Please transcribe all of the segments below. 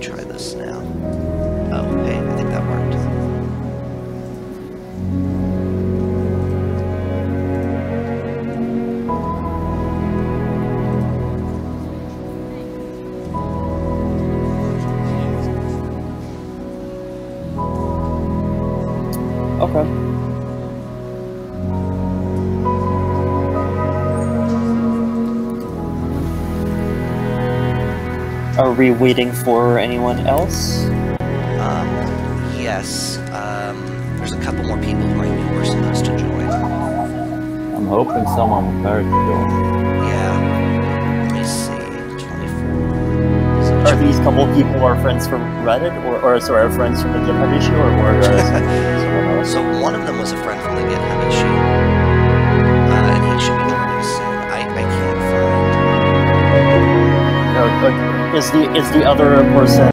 try this now. Oh, hey, I think that worked. Okay. Are we waiting for anyone else? Yes. There's a couple more people who I knew were supposed to join. I'm hoping someone will start to join. Yeah. Let me see. 24. Are these couple people our friends from Reddit, or sorry, our friends from the GitHub issue, or someone else? So one of them was a friend from the GitHub issue, and he should be joining soon. I can't find. Is the other person?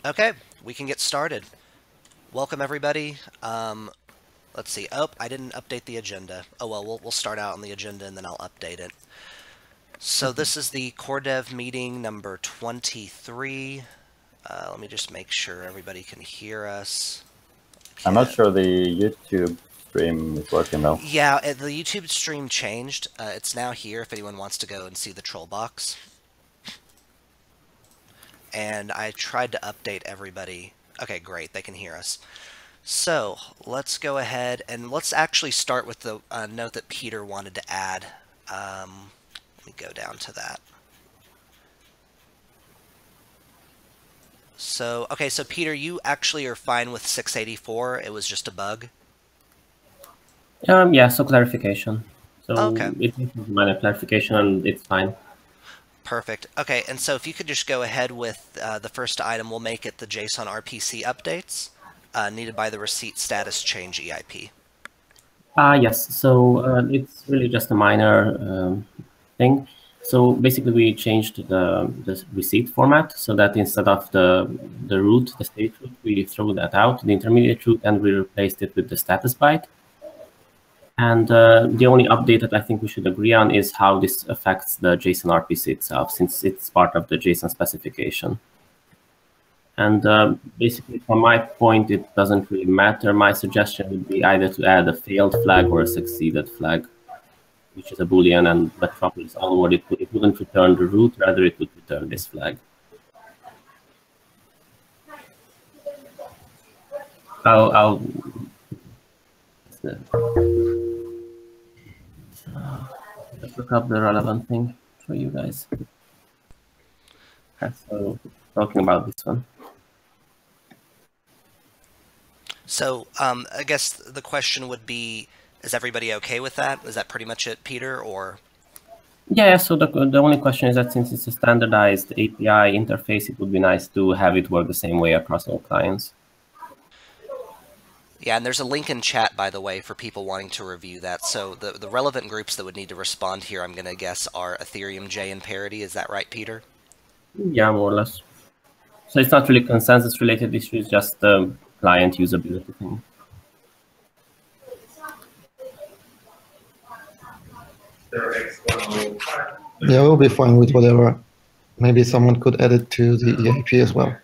Okay, we can get started. Welcome everybody. Let's see. Oh, I didn't update the agenda. Oh well, we'll start out on the agenda and then I'll update it. So this is the Core Dev meeting number 23. Let me just make sure everybody can hear us. I'm not sure the YouTube stream is working well. Yeah, the YouTube stream changed. It's now here if anyone wants to go and see the troll box. And I tried to update everybody. Okay, great, they can hear us. So, let's go ahead and let's actually start with the note that Peter wanted to add. Let me go down to that. So, okay, so Peter, you actually are fine with 684. It was just a bug? Yeah, so clarification. So okay. It's minor clarification and it's fine. Perfect. Okay, and so if you could just go ahead with the first item, we'll make it the JSON RPC updates needed by the receipt status change EIP. Yes, so it's really just a minor thing. So basically we changed the receipt format so that instead of the root, the state root, we throw that out, the intermediate root, and we replaced it with the status byte. And the only update that I think we should agree on is how this affects the JSON RPC itself, since it's part of the JSON specification. And basically, from my point, it doesn't really matter. My suggestion would be either to add a failed flag or a succeeded flag, which is a Boolean, and but from this onward, it wouldn't return the root, rather it would return this flag. I'll let's look up the relevant thing for you guys. Okay, so talking about this one. So I guess the question would be, is everybody okay with that? Is that pretty much it, Peter, or? Yeah, so the only question is that since it's a standardized API interface, it would be nice to have it work the same way across all clients. Yeah, and there's a link in chat, by the way, for people wanting to review that. So the relevant groups that would need to respond here, I'm going to guess, are Ethereum, J, and Parity. Is that right, Peter? Yeah, more or less. So it's not really consensus-related issues, just the client usability thing. Yeah, we'll be fine with whatever. Maybe someone could add it to the EAP as well.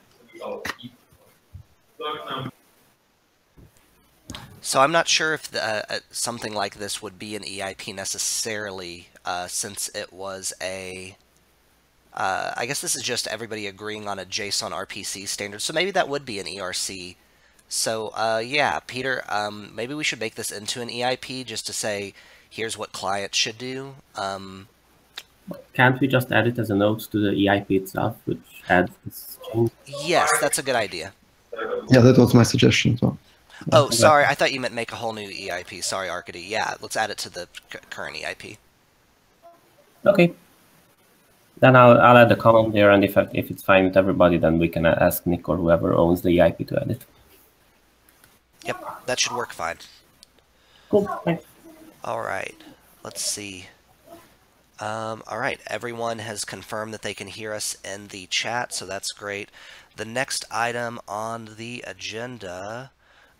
So I'm not sure if something like this would be an EIP necessarily, since it was a... I guess this is just everybody agreeing on a JSON RPC standard, so maybe that would be an ERC. So yeah, Peter, maybe we should make this into an EIP just to say, here's what clients should do. Can't we just add it as a note to the EIP itself, which adds this change? Yes, that's a good idea. Yeah, that was my suggestion. So. Oh, sorry, I thought you meant make a whole new EIP. Sorry, Arcady. Yeah, let's add it to the current EIP. Okay. Then I'll add the comment there, and if it's fine with everybody, then we can ask Nick or whoever owns the EIP to add it. Yep, that should work fine. Cool, thanks. All right, let's see. All right, everyone has confirmed that they can hear us in the chat, so that's great. The next item on the agenda,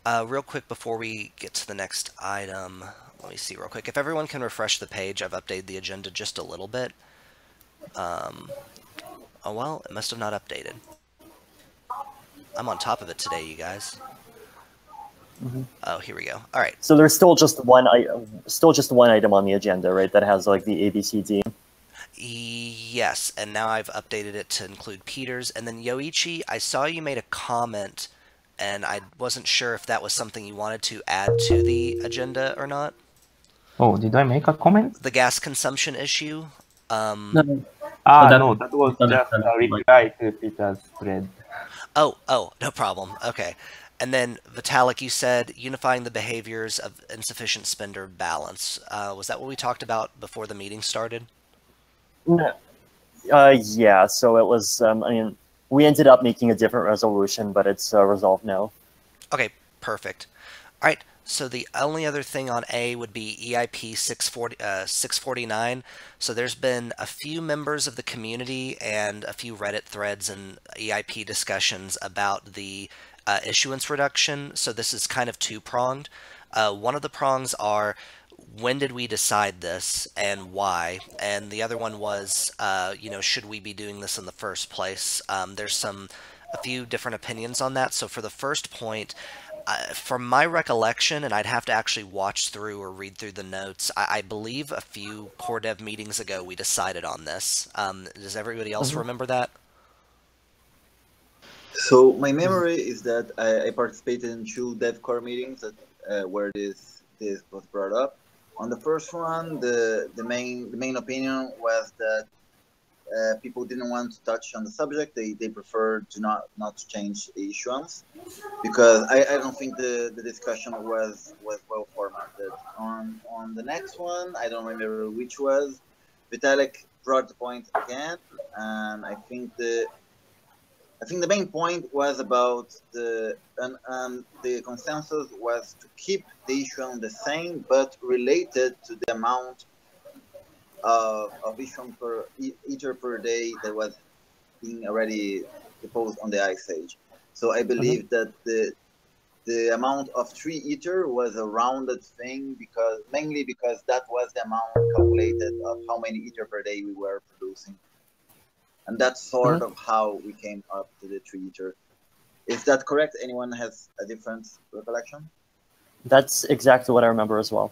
real quick before we get to the next item, let me see real quick. If everyone can refresh the page, I've updated the agenda just a little bit. Oh well, it must have not updated. I'm on top of it today, you guys. Oh, here we go. All right. So there's still just one item on the agenda, right? That has like the ABCD. Yes, and now I've updated it to include Peter's. And then Yoichi, I saw you made a comment, and I wasn't sure if that was something you wanted to add to the agenda or not. Oh, did I make a comment? The gas consumption issue. No. No, that was just a reply to Peter's thread. Oh, no problem. Okay. And then, Vitalik, you said unifying the behaviors of insufficient spender balance. Was that what we talked about before the meeting started? No. Yeah, so it was, I mean, we ended up making a different resolution, but it's resolved now. Okay, perfect. All right, so the only other thing on A would be EIP 649. So there's been a few members of the community and a few Reddit threads and EIP discussions about the issuance reduction. So this is kind of two-pronged. One of the prongs are, when did we decide this and why? And the other one was, you know, should we be doing this in the first place? There's a few different opinions on that. So for the first point, From my recollection, and I'd have to actually watch through or read through the notes, I believe a few core dev meetings ago we decided on this. Does everybody else remember that? So my memory is that I participated in 2 dev core meetings that, where this was brought up. On the first one, the main opinion was that people didn't want to touch on the subject. They preferred to not change the issuance, because I don't think the discussion was well formatted. On the next one, I don't remember which was, Vitalik brought the point again, and I think the main point was about the consensus was to keep the issuance the same, but related to the amount of issuance per Ether per day that was being already proposed on the Ice Age. So I believe that the amount of 3 Ether was a rounded thing, mainly because that was the amount calculated of how many Ether per day we were producing. And that's sort of how we came up to the 3 Ether. Is that correct? Anyone has a different recollection? That's exactly what I remember as well.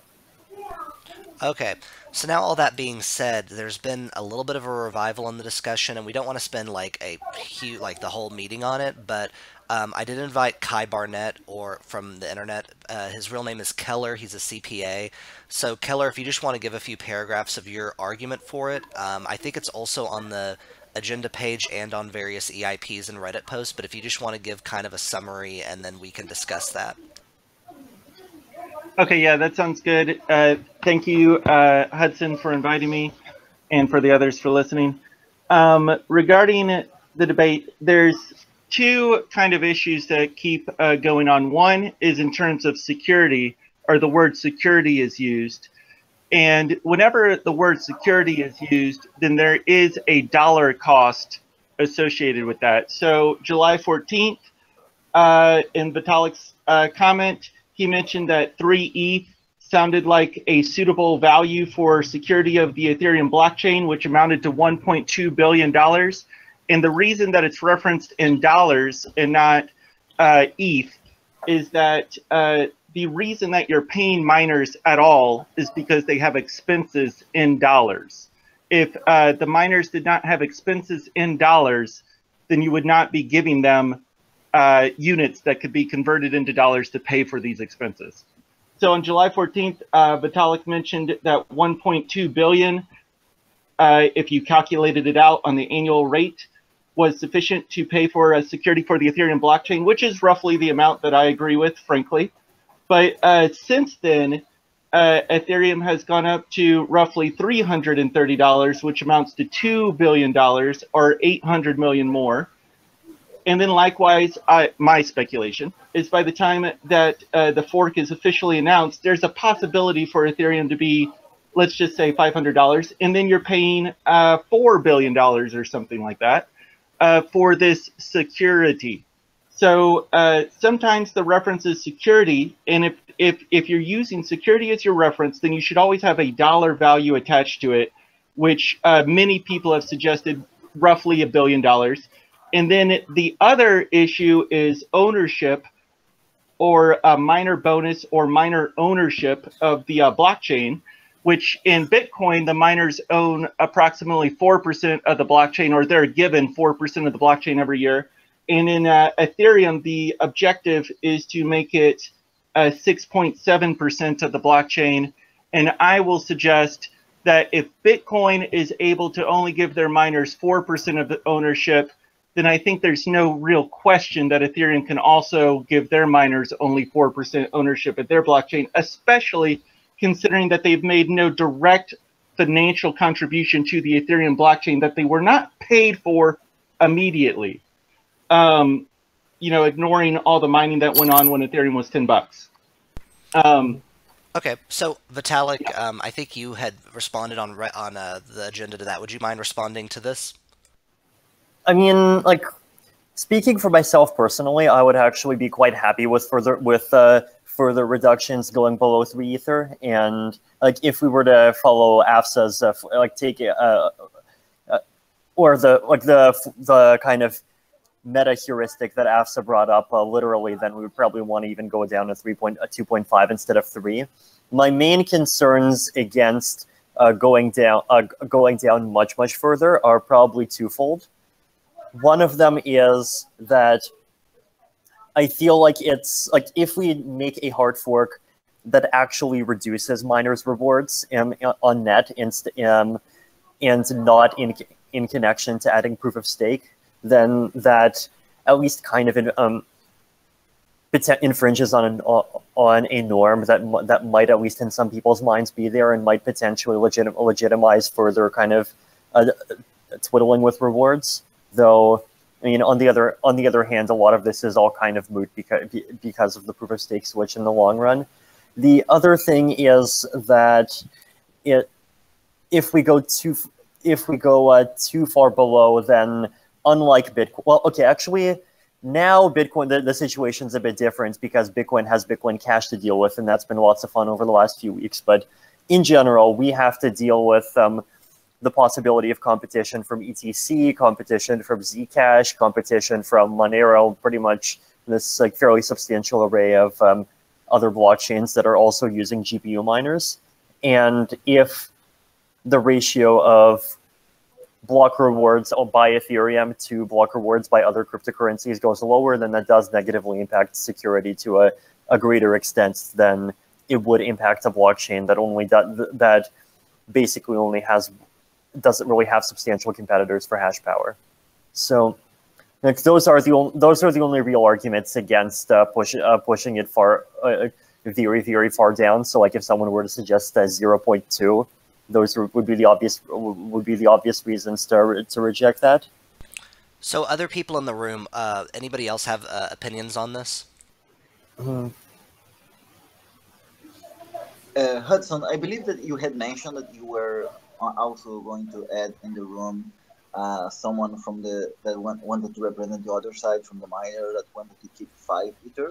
Okay, so now all that being said, there's been a little bit of a revival in the discussion, and we don't want to spend like the whole meeting on it, but I did invite Kai Barnett from the internet. His real name is Keller. He's a CPA. So Keller, if you just want to give a few paragraphs of your argument for it, I think it's also on the agenda page and on various EIPs and Reddit posts, but if you just want to give kind of a summary, and then we can discuss that. Okay, yeah, that sounds good. Thank you, Hudson, for inviting me, and for the others for listening. Regarding the debate, there's 2 kind of issues that keep going on. One is in terms of security, or the word security is used. And whenever the word security is used, then there is a dollar cost associated with that. So July 14th, in Vitalik's comment, he mentioned that 3 ETH sounded like a suitable value for security of the Ethereum blockchain, which amounted to $1.2 billion. And the reason that it's referenced in dollars and not ETH is that the reason that you're paying miners at all is because they have expenses in dollars. If the miners did not have expenses in dollars, then you would not be giving them units that could be converted into dollars to pay for these expenses. So on July 14th, Vitalik mentioned that 1.2 billion, if you calculated it out on the annual rate, was sufficient to pay for security for the Ethereum blockchain, which is roughly the amount that I agree with, frankly. But since then, Ethereum has gone up to roughly $330, which amounts to $2 billion, or 800 million more. And then likewise, my speculation is by the time that the fork is officially announced, there's a possibility for Ethereum to be, let's just say $500, and then you're paying $4 billion or something like that for this security. So sometimes the reference is security, and if you're using security as your reference, then you should always have a dollar value attached to it, which many people have suggested roughly $1 billion. And then the other issue is ownership, or a miner bonus or miner ownership of the blockchain, which in Bitcoin, the miners own approximately 4% of the blockchain, or they're given 4% of the blockchain every year. And in Ethereum, the objective is to make it 6.7% of the blockchain. And I will suggest that if Bitcoin is able to only give their miners 4% of the ownership, then I think there's no real question that Ethereum can also give their miners only 4% ownership of their blockchain, especially considering that they've made no direct financial contribution to the Ethereum blockchain, that they were not paid for immediately. You know, ignoring all the mining that went on when Ethereum was $10. Okay, so Vitalik, I think you had responded on the agenda to that. Would you mind responding to this? I mean, like, speaking for myself personally, I would actually be quite happy with further reductions going below 3 Ether, and like if we were to follow AFSA's like take or the kind of meta heuristic that AFSA brought up literally, then we would probably want to even go down to 2.5 instead of 3. My main concerns against going down much further are probably twofold. One of them is that I feel like it's like if we make a hard fork that actually reduces miners' rewards on net and not in connection to adding proof of stake, then that at least kind of infringes on a norm that might, at least in some people's minds, be there and might potentially legitimize further kind of twiddling with rewards. Though, I mean, on the other hand, a lot of this is all kind of moot because of the proof of stake switch in the long run. The other thing is that if we go too far below, then unlike Bitcoin, well, okay, actually, now Bitcoin, the situation's a bit different because Bitcoin has Bitcoin Cash to deal with, and that's been lots of fun over the last few weeks. But in general, we have to deal with the possibility of competition from ETC, competition from Zcash, competition from Monero, pretty much this like fairly substantial array of other blockchains that are also using GPU miners. And if the ratio of block rewards by Ethereum to block rewards by other cryptocurrencies goes lower, then that does negatively impact security to a greater extent than it would impact a blockchain that basically only doesn't really have substantial competitors for hash power. So like, those are the only real arguments against pushing it very far down. So like if someone were to suggest 0.2, those would be the obvious reasons to reject that. So other people in the room, anybody else have opinions on this? Hudson, I believe that you had mentioned that you were also going to add in the room someone from that wanted to represent the other side, from the miner that wanted to keep 5 Ether.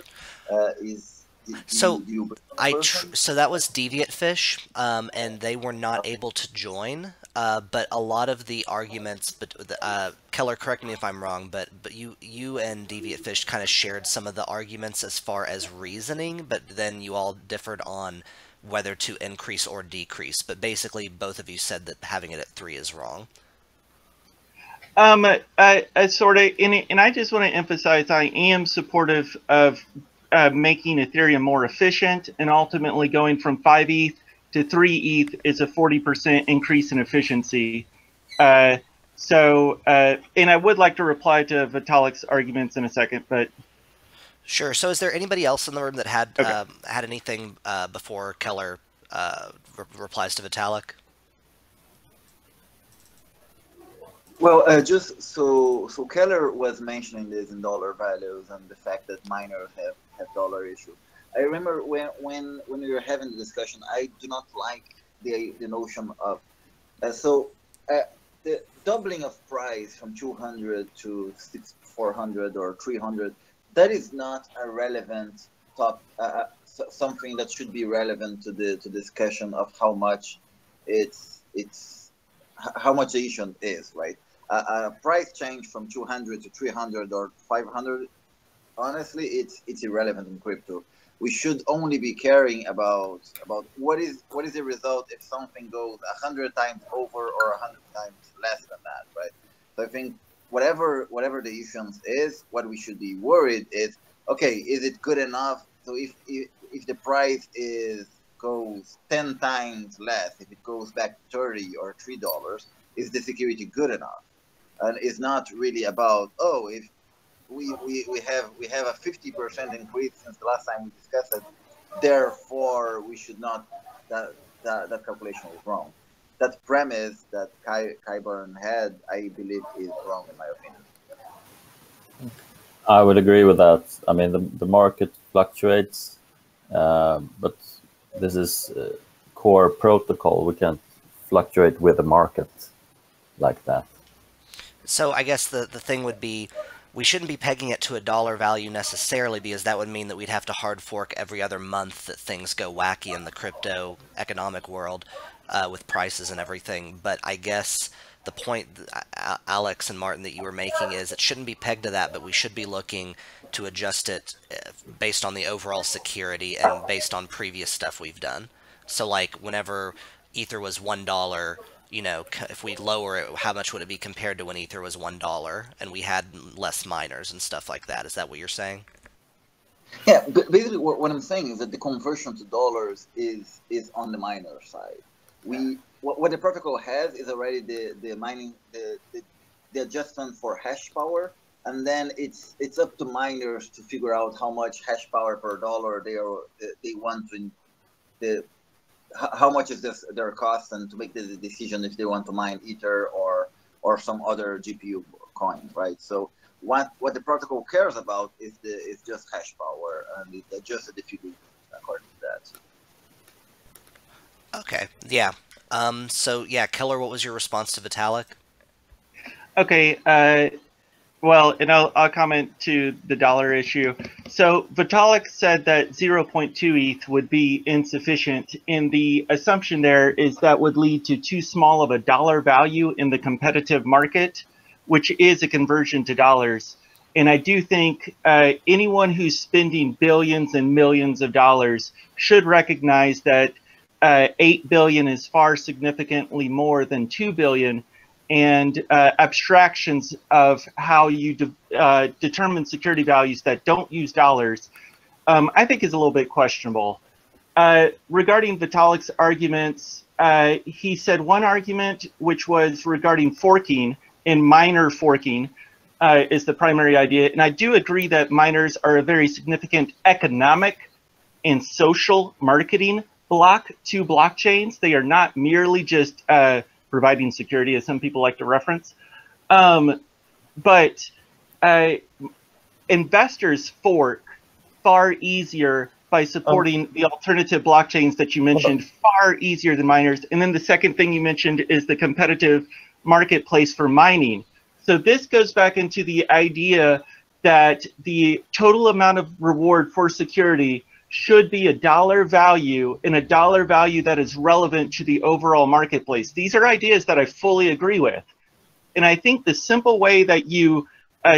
So that was Deviatfish, and they were not able to join. But a lot of the arguments, Keller, correct me if I'm wrong, but you and Deviatfish kind of shared some of the arguments as far as reasoning, but then you all differed on whether to increase or decrease. But basically, both of you said that having it at 3 is wrong. I sort of, and I just want to emphasize, I am supportive of making Ethereum more efficient, and ultimately going from 5 ETH to 3 ETH is a 40% increase in efficiency. And I would like to reply to Vitalik's arguments in a second, but. Sure. So is there anybody else in the room that had had anything before Keller replies to Vitalik? Well, just so Keller was mentioning this in dollar values and the fact that miners have dollar issue. I remember when we were having the discussion, I do not like the notion of the doubling of price from 200 to 400 or 300. That is not a relevant something that should be relevant to the discussion of how much how much the issue is, right? A price change from 200 to 300 or 500, honestly, it's irrelevant in crypto. We should only be caring about what is the result if something goes 100 times over or 100 times less than that, right? So I think whatever the issuance is, what we should be worried is, okay, is it good enough? So if the price goes 10 times less, if it goes back to 30 or $3, is the security good enough? And it's not really about, oh, if we have a 50% increase since the last time we discussed it, therefore we should not, that calculation was wrong. That premise that Kyburn had, I believe, is wrong in my opinion. I would agree with that. I mean, the market fluctuates, but this is core protocol. We can't fluctuate with the market like that. So I guess the thing would be, we shouldn't be pegging it to a dollar value necessarily, because that would mean that we'd have to hard fork every other month that things go wacky in the crypto economic world with prices and everything. But I guess the point, Alex and Martin, that you were making is it shouldn't be pegged to that, but we should be looking to adjust it based on the overall security and based on previous stuff we've done. So like whenever Ether was $1, you know, if we lower it, how much would it be compared to when Ether was $1 and we had less miners and stuff like that? Is that what you're saying? Yeah, but basically what I'm saying is that the conversion to dollars is on the miner side. What the protocol has is already the mining the adjustment for hash power, and then it's up to miners to figure out how much hash power per dollar they want to how much is their cost, and to make the decision if they want to mine Ether or some other GPU coin, right? So what the protocol cares about is just hash power, and it adjusts the figure according to that. Okay, yeah. So yeah, Keller, what was your response to Vitalik? Okay, well, and I'll comment to the dollar issue. So Vitalik said that 0.2 ETH would be insufficient, and the assumption there is that would lead to too small of a dollar value in the competitive market, which is a conversion to dollars. And I do think anyone who's spending billions and millions of dollars should recognize that 8 billion is far significantly more than 2 billion, and abstractions of how you determine security values that don't use dollars, I think is a little bit questionable. Regarding Vitalik's arguments, he said one argument, which was regarding forking, and miner forking is the primary idea. And I do agree that miners are a very significant economic and social marketing block to blockchains. They are not merely just providing security, as some people like to reference. But investors fork far easier by supporting the alternative blockchains that you mentioned, far easier than miners. And then the second thing you mentioned is the competitive marketplace for mining. So this goes back into the idea that the total amount of reward for security should be a dollar value, and a dollar value that is relevant to the overall marketplace. These are ideas that I fully agree with. And I think the simple way that you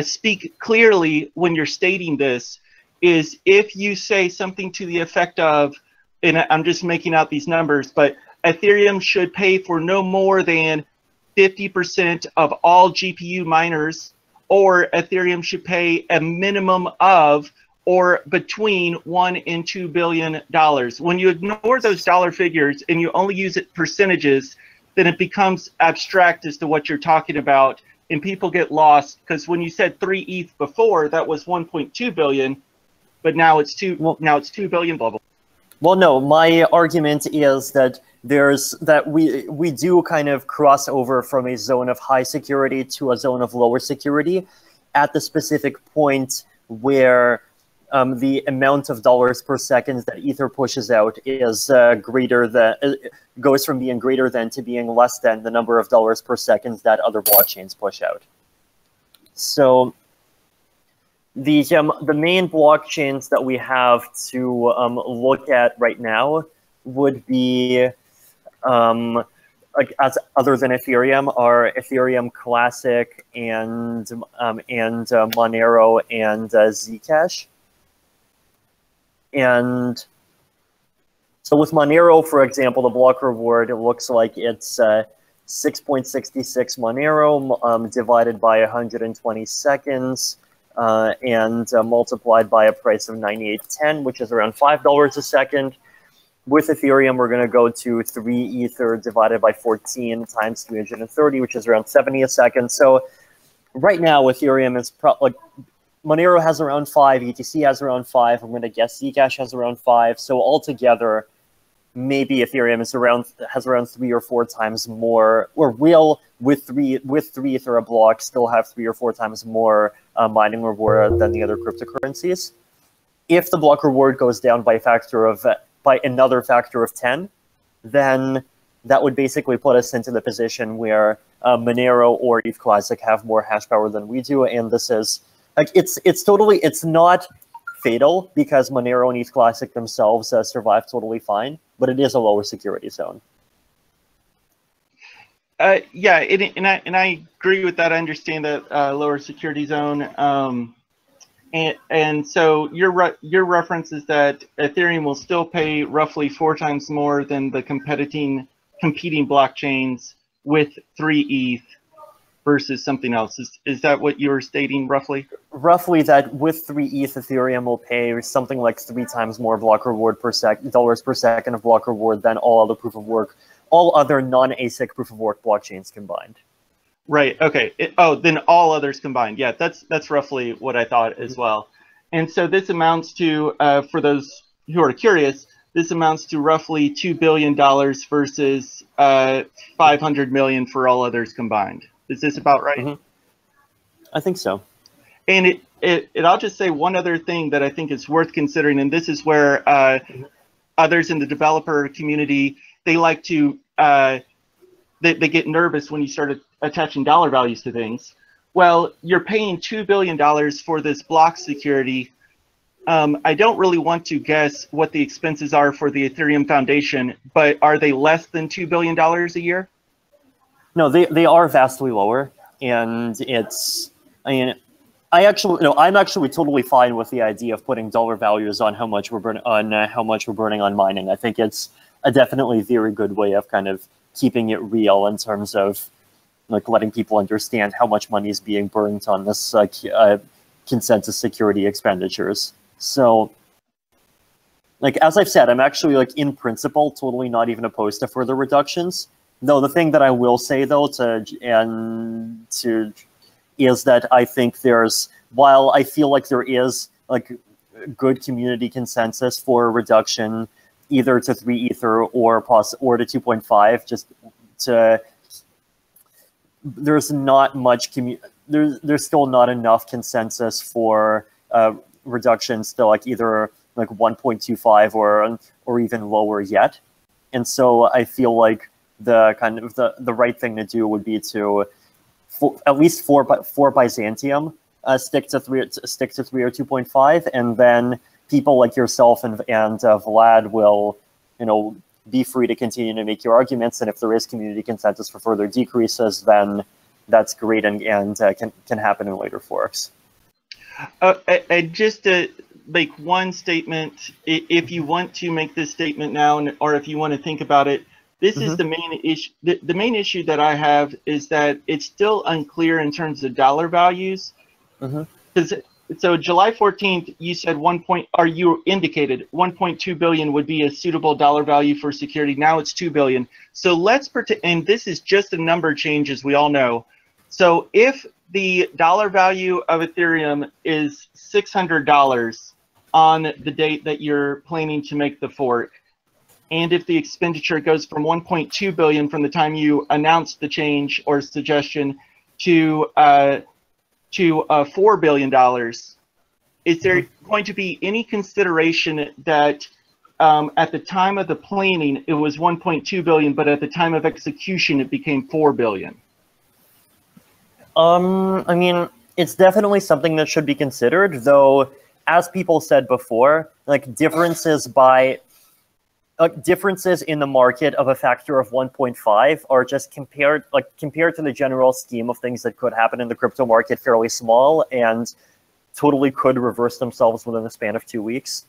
speak clearly when you're stating this is if you say something to the effect of, and I'm just making out these numbers, but Ethereum should pay for no more than 50% of all GPU miners, or Ethereum should pay a minimum of or between $1 and $2 billion. When you ignore those dollar figures and you only use it percentages, then it becomes abstract as to what you're talking about, and people get lost, because when you said 3 ETH before, that was 1.2 billion, but now it's 2 billion, blah, blah. Well, no, my argument is that we do kind of cross over from a zone of high security to a zone of lower security at the specific point where the amount of dollars per second that Ether pushes out is goes from being greater than to being less than the number of dollars per second that other blockchains push out. So the main blockchains that we have to look at right now would be, as other than Ethereum, are Ethereum Classic and Monero and Zcash. And so with Monero, for example, the block reward, it looks like it's 6.66 Monero divided by 120 seconds and multiplied by a price of 98.10, which is around $5 a second. With Ethereum, we're going to go to 3 Ether divided by 14 times 330, which is around 70 a second. So right now, Ethereum is probably... Monero has around 5, ETC has around 5, I'm going to guess Zcash has around 5. So altogether, maybe Ethereum has around 3 or 4 times more, or will, with 3 Ether a block, still have 3 or 4 times more mining reward than the other cryptocurrencies. If the block reward goes down by another factor of 10, then that would basically put us into the position where Monero or ETH Classic have more hash power than we do, and this is... Like it's not fatal because Monero and ETH Classic themselves survive totally fine, but it is a lower security zone. Yeah, and I agree with that. I understand that lower security zone. And so your reference is that Ethereum will still pay roughly 4 times more than the competing blockchains with 3 ETH versus something else. Is that what you were stating roughly? Roughly that with 3 ETH, Ethereum will pay something like 3 times more block reward dollars per second of block reward than all other non-ASIC proof of work blockchains combined. Right. Okay. Then all others combined. Yeah, that's roughly what I thought as well. And so this amounts to, for those who are curious, this amounts to roughly $2 billion versus 500 million for all others combined. Is this about right? Mm-hmm. I think so. And I'll just say one other thing that I think is worth considering, and this is where others in the developer community, they like to, they get nervous when you start attaching dollar values to things. Well, you're paying $2 billion for this block security. I don't really want to guess what the expenses are for the Ethereum Foundation, but are they less than $2 billion a year? No, they are vastly lower, and I'm actually totally fine with the idea of putting dollar values on how much we're burning on mining. I think it's a definitely very good way of kind of keeping it real in terms of like letting people understand how much money is being burned on this consensus security expenditures. So, like as I've said, I'm actually like in principle totally not even opposed to further reductions. Though the thing that I will say though is that I think while I feel like there is like good community consensus for a reduction either to 3 Ether or to 2.5, there's not much there's still not enough consensus for reductions to like either like 1.25 or even lower yet. And so I feel like the right thing to do would be to at least for Byzantium stick to 3 or 2.5, and then people like yourself and Vlad will, be free to continue to make your arguments. And if there is community consensus for further decreases, then that's great and can happen in later forks. Just to make one statement, if you want to make this statement now, or if you want to think about it, this is the main issue. The main issue that I have is that it's still unclear in terms of dollar values. So July 14th, you said you indicated 1.2 billion would be a suitable dollar value for security. Now it's 2 billion. So let's pretend, and this is just a number change, as we all know. So if the dollar value of Ethereum is $600 on the date that you're planning to make the fork, and if the expenditure goes from 1.2 billion from the time you announced the change or suggestion to $4 billion, is there going to be any consideration that at the time of the planning it was 1.2 billion, but at the time of execution it became 4 billion? I mean, it's definitely something that should be considered, though, as people said before, like differences in the market of a factor of 1.5 are just compared to the general scheme of things that could happen in the crypto market fairly small and totally could reverse themselves within the span of 2 weeks.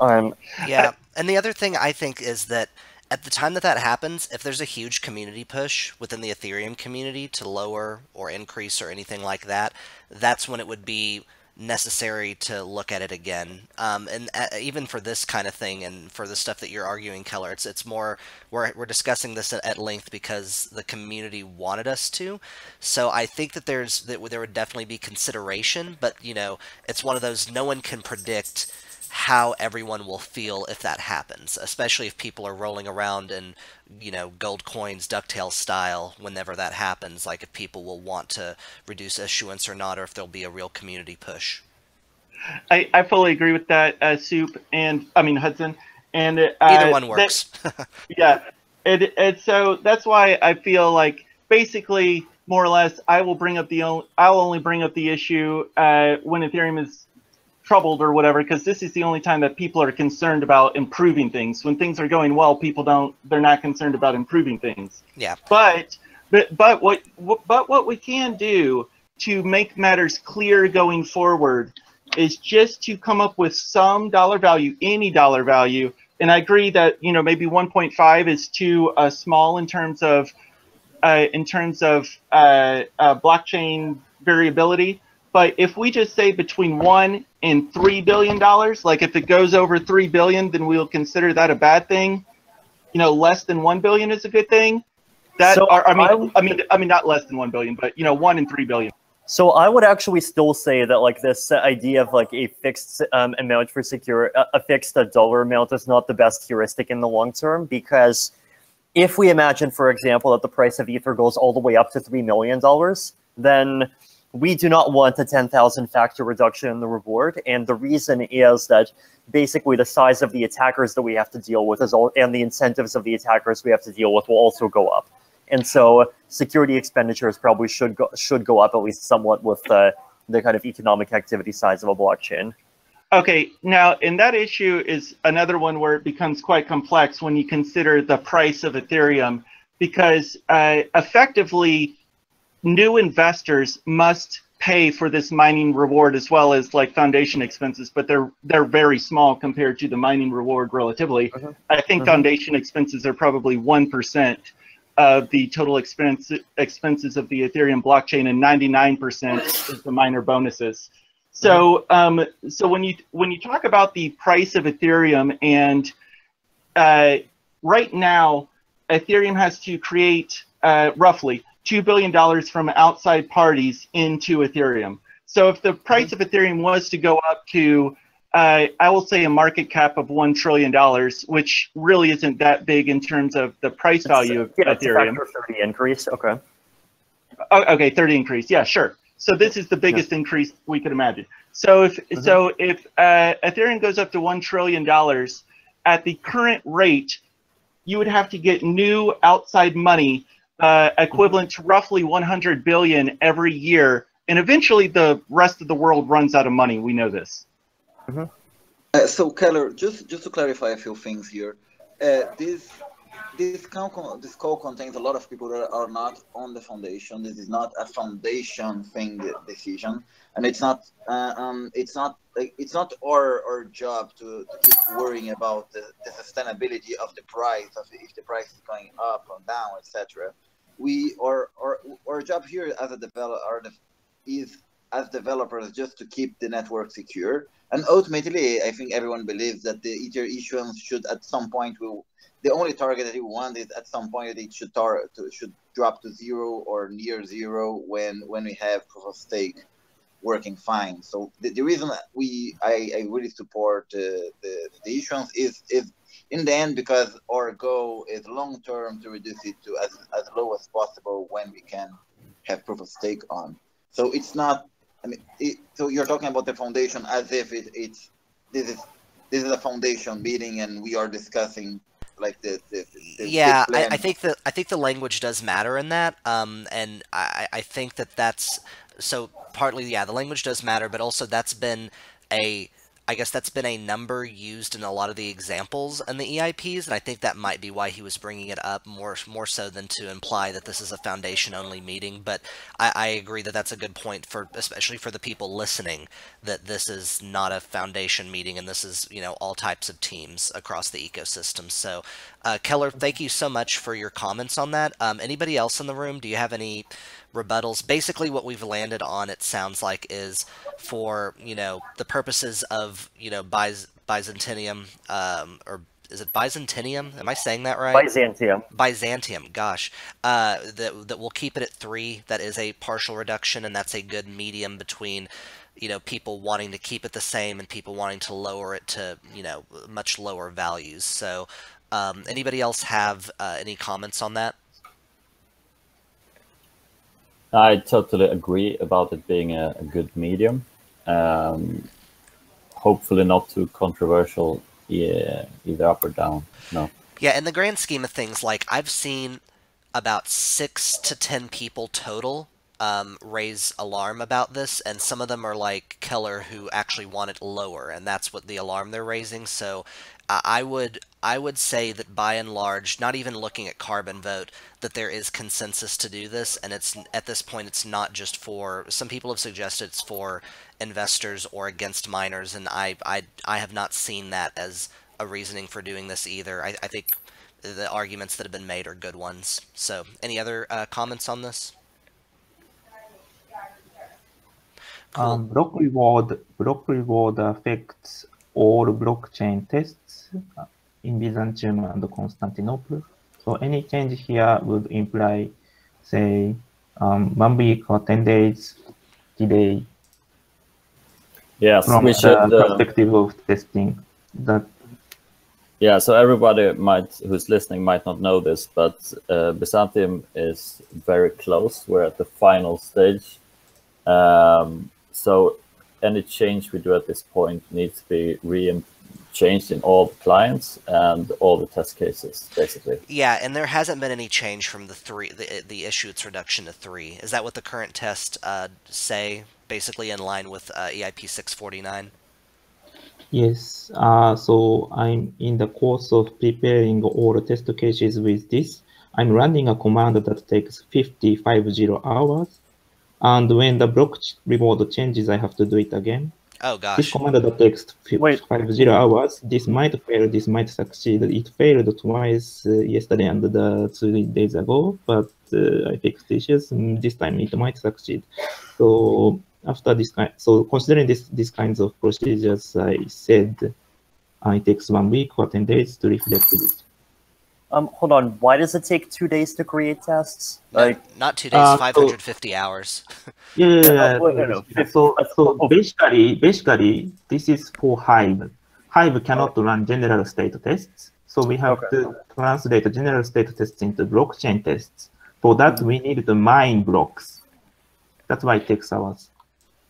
Yeah, and the other thing I think is that at the time that happens, if there's a huge community push within the Ethereum community to lower or increase or anything like that, that's when it would be necessary to look at it again. And even for this kind of thing and for the stuff that you're arguing, Keller, it's more we're discussing this at length because the community wanted us to. So I think that there would definitely be consideration, but it's one of those, no one can predict how everyone will feel if that happens, especially if people are rolling around in, gold coins, DuckTales style, whenever that happens, like if people will want to reduce issuance or not, or if there'll be a real community push. I fully agree with that, Soup, and I mean Hudson. And either one works. Yeah, and so that's why I feel like basically, more or less, I'll only bring up the issue when Ethereum is troubled or whatever, because this is the only time that people are concerned about improving things. When things are going well, they're not concerned about improving things. Yeah. But But what we can do to make matters clear going forward is just to come up with some dollar value, any dollar value. And I agree that maybe 1.5 is too small in terms of blockchain variability. But if we just say between $1 and $3 billion, like if it goes over 3 billion, then we'll consider that a bad thing. Less than 1 billion is a good thing. I mean, not less than 1 billion, but 1 and 3 billion. So I would actually still say that like this idea of like a fixed amount for a fixed dollar amount is not the best heuristic in the long term, because if we imagine, for example, that the price of Ether goes all the way up to $3 million, then we do not want a 10,000 factor reduction in the reward. And the reason is that basically the size of the attackers that we have to deal with and the incentives of the attackers we have to deal with will also go up. And so security expenditures probably should go up at least somewhat with the kind of economic activity size of a blockchain. Okay, now, and that issue is another one where it becomes quite complex when you consider the price of Ethereum, because effectively, new investors must pay for this mining reward as well as like foundation expenses, but they're very small compared to the mining reward relatively. I think foundation expenses are probably 1% of the total expenses of the Ethereum blockchain, and 99% is the miner bonuses. So, so when you talk about the price of Ethereum, and right now, Ethereum has to create roughly $2 billion from outside parties into Ethereum. So if the price of Ethereum was to go up to, I will say, a market cap of $1 trillion, which really isn't that big in terms of the price value of Ethereum. It's a factor of 30 increase. Okay. Okay, 30 increase. Yeah, sure. So this is the biggest increase we could imagine. So if Ethereum goes up to $1 trillion at the current rate, you would have to get new outside money equivalent to roughly 100 billion every year, and eventually the rest of the world runs out of money. We know this. So Keller, just to clarify a few things here, this call contains a lot of people that are not on the foundation. This is not a foundation decision, and it's not our job to keep worrying about the sustainability of the price, if the price is going up or down, etc. Our job here as a developer is as developers just to keep the network secure. And ultimately, I think everyone believes that the Ether issuance should at some point the only target that we want is at some point it should drop to zero or near zero when we have proof of stake working fine. So the reason I really support the issuance is in the end because our goal is long term to reduce it to as low as possible when we can have proof of stake on. So it's not. I mean, so you're talking about the foundation as if this is a foundation meeting and we are discussing like the yeah. I think the language does matter in that, and I think that's so partly, yeah, the language does matter, but also that's been I guess that's been a number used in a lot of the examples in the EIPs, and I think that might be why he was bringing it up more so than to imply that this is a foundation-only meeting. But I agree that that's a good point, especially for the people listening, that this is not a foundation meeting, and this is, all types of teams across the ecosystem. So, Keller, thank you so much for your comments on that. Anybody else in the room, do you have any rebuttals? Basically what we've landed on, it sounds like, is for the purposes of Byzantium, or is it Byzantium? Am I saying that right? Byzantium, gosh. That we'll keep it at 3. That is a partial reduction, and that's a good medium between people wanting to keep it the same and people wanting to lower it to much lower values. So anybody else have any comments on that? I totally agree about it being a good medium. Hopefully not too controversial, either up or down. No. Yeah, in the grand scheme of things, like I've seen about 6 to 10 people total raise alarm about this, and some of them are like Keller, who actually want it lower, and that's what the alarm they're raising. So I would say that by and large, not even looking at Carbon Vote, that there is consensus to do this, and it's at this point it's not just for some people have suggested it's for investors or against miners, and I have not seen that as a reasoning for doing this either. I think the arguments that have been made are good ones. So, any other comments on this? Cool. Block reward affects all blockchain tests in Byzantium and Constantinople. So any change here would imply, say, 1 week or 10 days delay. Yes, from we should. The perspective of testing that. Yeah, so everybody who's listening might not know this, but Byzantium is very close. We're at the final stage. So any change we do at this point needs to be changed in all the clients and all the test cases, basically. Yeah, and there hasn't been any change from the issue its reduction to 3. Is that what the current tests say, basically in line with EIP 649? Yes, so I'm in the course of preparing all the test cases with this. I'm running a command that takes 50 hours. And when the block reward changes, I have to do it again. Oh gosh. This command that takes 50 hours, this might fail, this might succeed. It failed twice yesterday and 2 days ago, but I fixed the issues, and this time it might succeed. So after this considering these kinds of procedures, I said it takes 1 week or 10 days to reflect this. Hold on. Why does it take 2 days to create tests? No, not 2 days. 550 hours. Yeah. So basically, this is for Hive. Hive cannot run general state tests, so we have to translate the general state tests into blockchain tests. For that, we need to mine blocks. That's why it takes hours.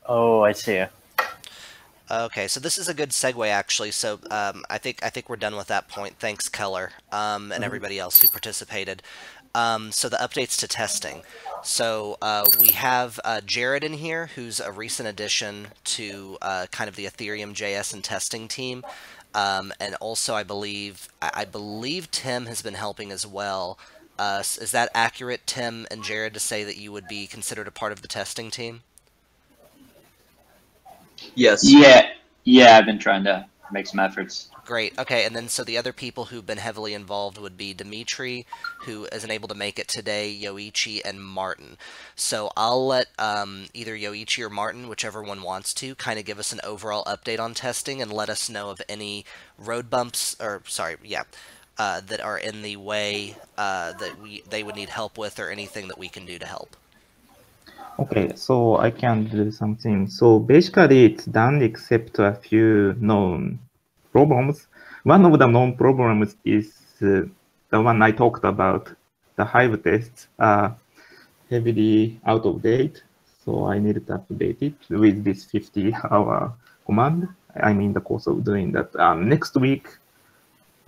Oh, I see. Okay, so this is a good segue, actually. So I think we're done with that point. Thanks, Keller, and everybody else who participated. So the updates to testing. So we have Jared in here, who's a recent addition to kind of the Ethereum JS and testing team, and also I believe Tim has been helping as well. Is that accurate, Tim and Jared, to say that you would be considered a part of the testing team? Yes. Yeah, I've been trying to make some efforts. Great. Okay, and then so the other people who've been heavily involved would be Dimitri, who isn't able to make it today, Yoichi, and Martin. So I'll let either Yoichi or Martin, whichever one wants to, kind of give us an overall update on testing and let us know of any road bumps, or sorry, yeah, that are in the way that they would need help with, or anything that we can do to help. Okay, so I can do something. So basically, it's done except a few known problems. One of the known problems is the one I talked about. The Hive tests are heavily out of date, so I needed to update it with this 50-hour command. I'm in the course of doing that. Next week,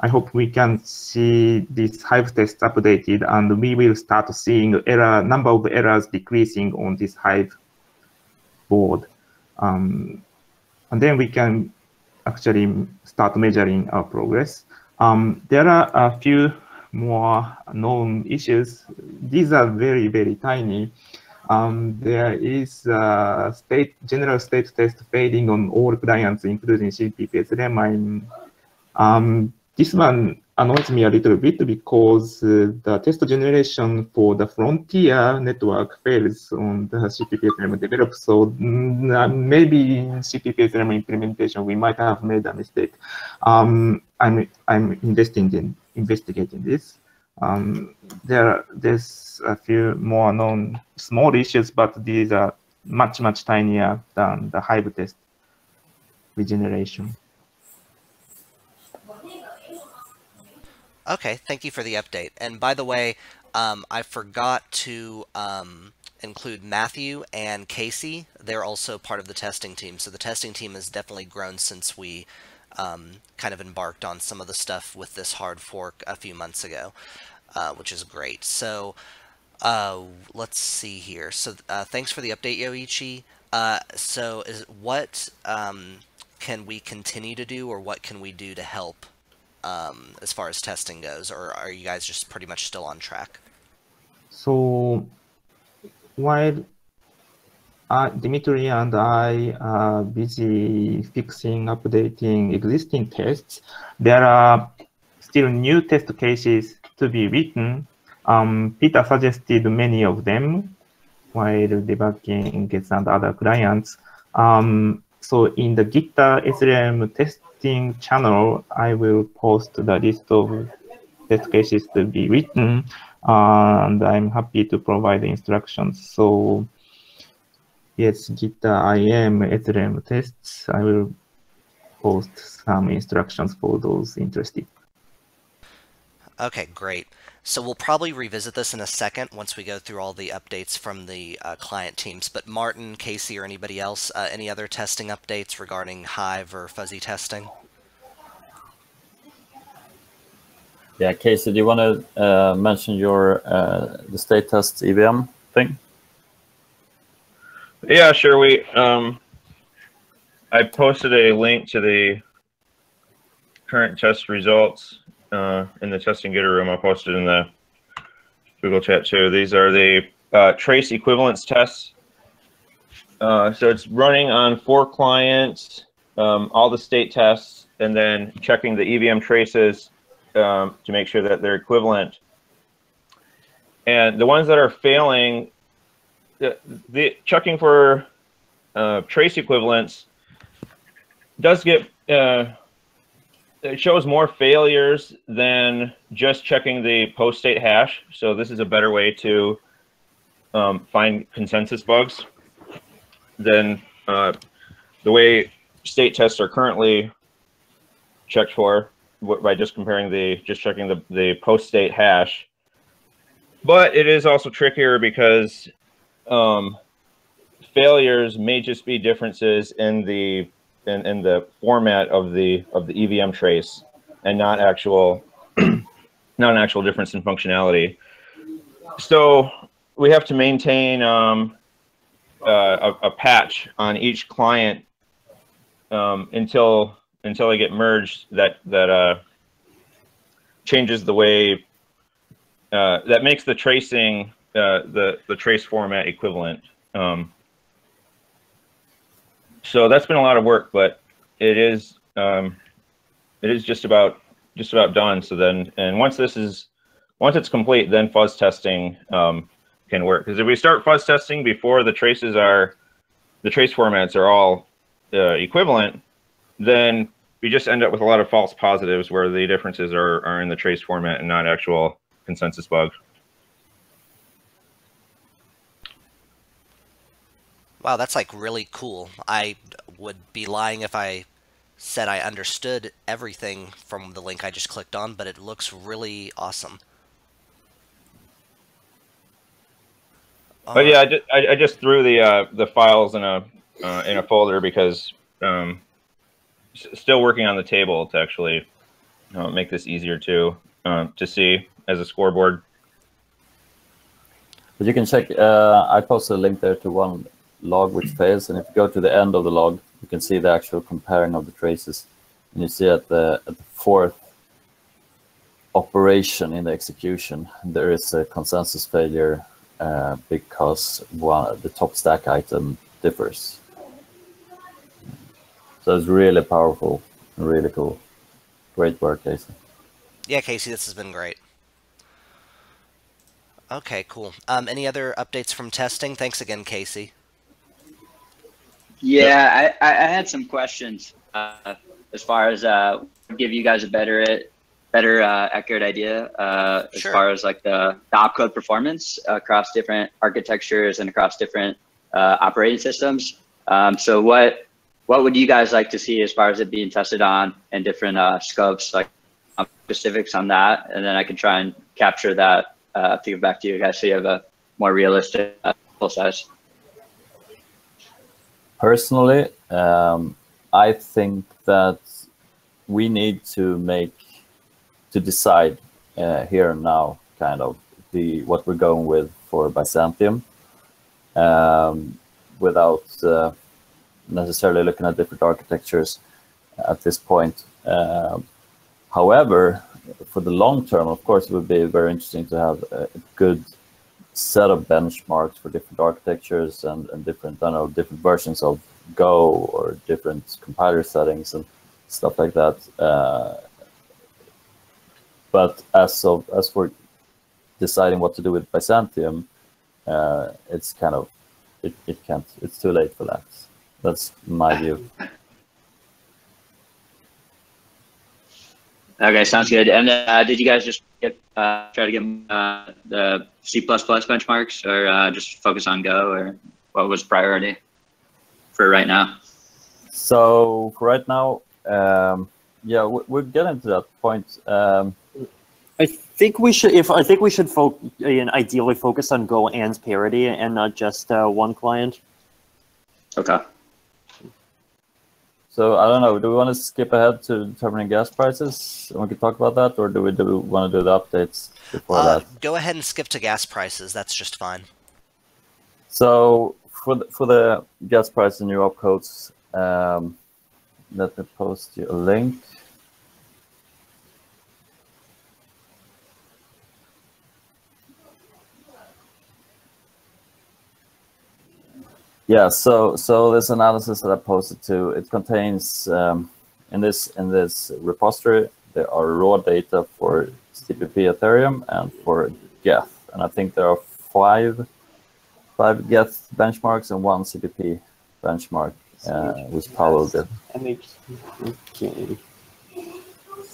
I hope we can see this Hive test updated, and we will start seeing number of errors decreasing on this Hive board. And then we can actually start measuring our progress. There are a few more known issues. These are very, very tiny. There is general state test failing on all clients, including CPP Ethereum. This one annoys me a little bit because the test generation for the Frontier network fails on the CPP Ethereum developed. So maybe in CPP Ethereum implementation, we might have made a mistake. I'm investigating this. There's a few more known small issues, but these are much, much tinier than the Hive test regeneration. Okay, thank you for the update. And by the way, I forgot to include Matthew and Casey. They're also part of the testing team. So the testing team has definitely grown since we kind of embarked on some of the stuff with this hard fork a few months ago, which is great. So let's see here. So thanks for the update, Yoichi. So what can we continue to do, or what can we do to help as far as testing goes, or are you guys just pretty much still on track? So while Dimitri and I are busy fixing, updating existing tests, there are still new test cases to be written. Peter suggested many of them while debugging Gets and other clients. So in the Git Ethereum testing channel, I will post the list of test cases to be written, and I'm happy to provide the instructions. So yes, Git IAM Ethereum tests, I will post some instructions for those interested. Okay, great. So we'll probably revisit this in a second once we go through all the updates from the client teams. But Martin, Casey, or anybody else, any other testing updates regarding Hive or fuzzy testing? Yeah, Casey, do you want to mention your the state test EVM thing? Yeah, sure. I posted a link to the current test results in the testing getter room. I posted in the Google chat too. These are the trace equivalence tests. So it's running on 4 clients, all the state tests, and then checking the EVM traces to make sure that they're equivalent. And the ones that are failing, the checking for trace equivalence does get it shows more failures than just checking the post state hash. So this is a better way to find consensus bugs than the way state tests are currently checked for by just checking the post state hash. But it is also trickier because failures may just be differences in the format of the EVM trace, and not an actual difference in functionality. So we have to maintain a patch on each client until they get merged. That changes the way that makes the tracing the trace format equivalent. So that's been a lot of work, but it is just about done. So then, and once it's complete, then fuzz testing can work. Because if we start fuzz testing before the trace formats are all equivalent, then we just end up with a lot of false positives where the differences are in the trace format and not actual consensus bugs. Wow, that's like really cool. I would be lying if I said I understood everything from the link I just clicked on, but it looks really awesome. But yeah, I just threw the files in a folder because still working on the table to actually make this easier to see as a scoreboard. But you can check. I posted a link there to one log which fails, and if you go to the end of the log, you can see the actual comparing of the traces, and you see at the 4th operation in the execution there is a consensus failure because the top stack item differs. So it's really powerful and really cool. Great work, Casey. Yeah, Casey, this has been great. Okay, cool. Any other updates from testing? Thanks again, Casey. Yeah, I had some questions as far as give you guys a better accurate idea as far as like the opcode performance across different architectures and across different operating systems. So what would you guys like to see as far as it being tested on in different scopes, like specifics on that, and then I can try and capture that feedback to you guys so you have a more realistic full size. Personally, I think that we need to decide here and now kind of what we're going with for Byzantium without necessarily looking at different architectures at this point. However, for the long term, of course, it would be very interesting to have a good set of benchmarks for different architectures and different, I don't know, different versions of Go or different compiler settings and stuff like that. But as for deciding what to do with Byzantium, it's kind of it's too late for that. That's my view. Okay, sounds good. And did you guys just try to get the C++ benchmarks, or just focus on Go, or what was priority for right now? So for right now, yeah, we're getting to that point. I think we should ideally focus on Go and parity and not just one client. Okay. So I don't know. Do we want to skip ahead to determining gas prices? And we can talk about that, or do we want to do the updates before that? Go ahead and skip to gas prices. That's just fine. So for the gas price and new opcodes, let me post you a link. Yeah, so this analysis that I posted to, it contains in this repository there are raw data for CPP Ethereum and for Geth, and I think there are five Geth benchmarks and one CPP benchmark, which followed it. Okay.